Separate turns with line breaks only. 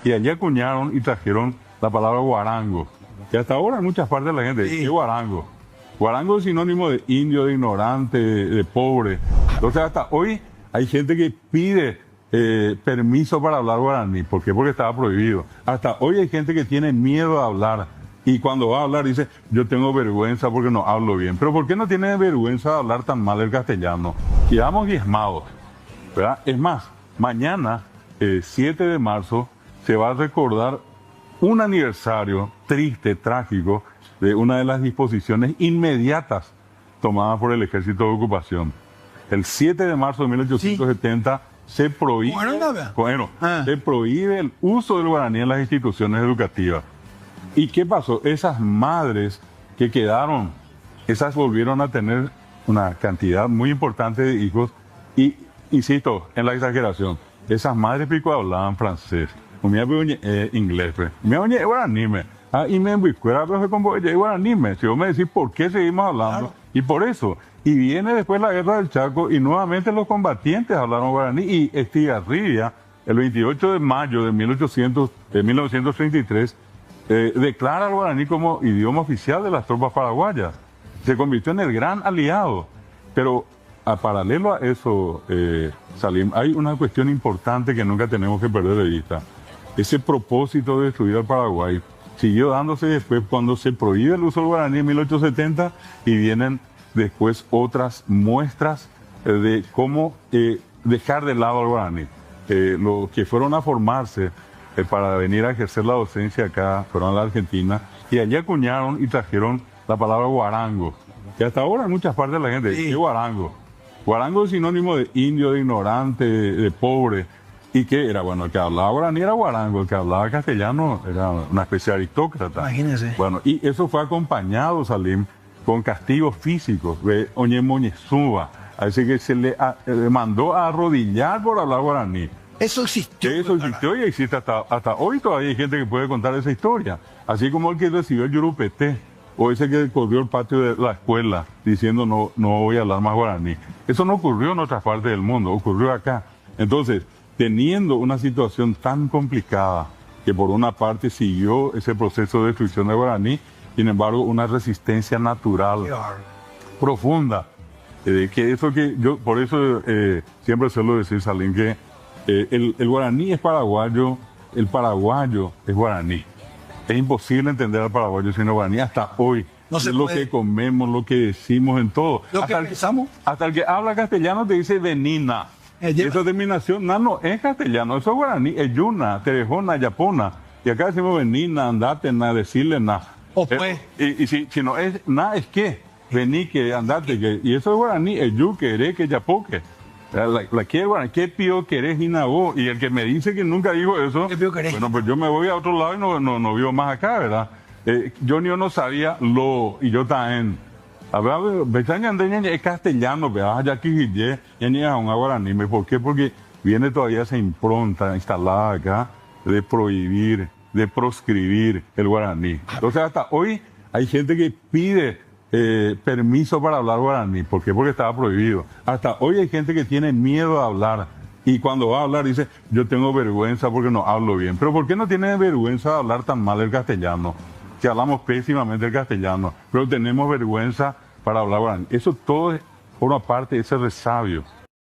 y allí acuñaron y trajeron la palabra guarango, que hasta ahora en muchas partes de la gente dice guarango. Guarango es sinónimo de indio, de ignorante, de pobre. Entonces hasta hoy hay gente que pide permiso para hablar guaraní. ¿Por qué? Porque estaba prohibido. Hasta hoy hay gente que tiene miedo a hablar. Y cuando va a hablar dice, yo tengo vergüenza porque no hablo bien. Pero ¿por qué no tiene vergüenza de hablar tan mal el castellano? Quedamos diezmados, ¿verdad? Es más, mañana, 7 de marzo, se va a recordar un aniversario triste, trágico, de una de las disposiciones inmediatas tomadas por el Ejército de Ocupación. El 7 de marzo de 1870 se prohíbe, se prohíbe el uso del guaraní en las instituciones educativas. ¿Y qué pasó? Esas madres que quedaron, esas volvieron a tener una cantidad muy importante de hijos y, insisto, en la exageración, esas madres pico hablaban francés, inglés, guaraní, y me envicuera, pero como guaraní, si vos me decís por qué seguimos hablando, claro. Y por eso, y viene después la guerra del Chaco y nuevamente los combatientes hablaron guaraní y Estigarribia, el 28 de mayo de 1933, declara al guaraní como idioma oficial de las tropas paraguayas. Se convirtió en el gran aliado. Pero a paralelo a eso, Salim, hay una cuestión importante que nunca tenemos que perder de vista. Ese propósito de destruir al Paraguay siguió dándose después cuando se prohíbe el uso del guaraní en 1870 y vienen después otras muestras de cómo dejar de lado al guaraní. Los que fueron a formarse para venir a ejercer la docencia acá, fueron a la Argentina, y allí acuñaron y trajeron la palabra guarango, que hasta ahora en muchas partes de la gente dice guarango. Guarango es sinónimo de indio, de ignorante, de pobre, y que era, bueno, el que hablaba guaraní era guarango, el que hablaba castellano era una especie de aristócrata.
Imagínese.
Bueno, y eso fue acompañado, Salim, con castigos físicos, de Oñemoñezúa, así que se le mandó a arrodillar por hablar guaraní.
Eso existió.
Eso existió y existe hasta hoy. Todavía hay gente que puede contar esa historia. Así como el que recibió el yurupeté o ese que corrió el patio de la escuela diciendo no voy a hablar más guaraní. Eso no ocurrió en otras partes del mundo, ocurrió acá. Entonces, teniendo una situación tan complicada que por una parte siguió ese proceso de destrucción de guaraní, sin embargo, una resistencia natural profunda. Que eso que yo, por eso siempre suelo decir, Salim, que el guaraní es paraguayo, el paraguayo es guaraní. Es imposible entender al paraguayo sin el guaraní hasta hoy.
No se
es lo que comemos, lo que decimos en todo. Hasta el que habla castellano te dice venina. Esa terminación, no es castellano, eso es guaraní, es yuna, terejona, yapona. Y acá decimos venina, andate, decirle na. Y si no es na, es que, vení, que andate, que. Y eso es guaraní, es yu, que, yapoque. La que guaraní, que pío querés y nabó. Y el que me dice que nunca digo eso, bueno, pues yo me voy a otro lado y no vivo más acá, ¿verdad? Yo no sabía y yo también. A ver, es castellano, ya que ya un guaraní. ¿Por qué? Porque viene todavía esa impronta instalada acá de prohibir, de proscribir el guaraní. Entonces hasta hoy hay gente que pide permiso para hablar guaraní. ¿Por qué? Porque estaba prohibido. Hasta hoy hay gente que tiene miedo a hablar. Y cuando va a hablar dice, yo tengo vergüenza porque no hablo bien. Pero ¿por qué no tiene vergüenza de hablar tan mal el castellano? Que hablamos pésimamente el castellano, pero tenemos vergüenza para hablar guaraní. Eso todo forma parte de ese resabio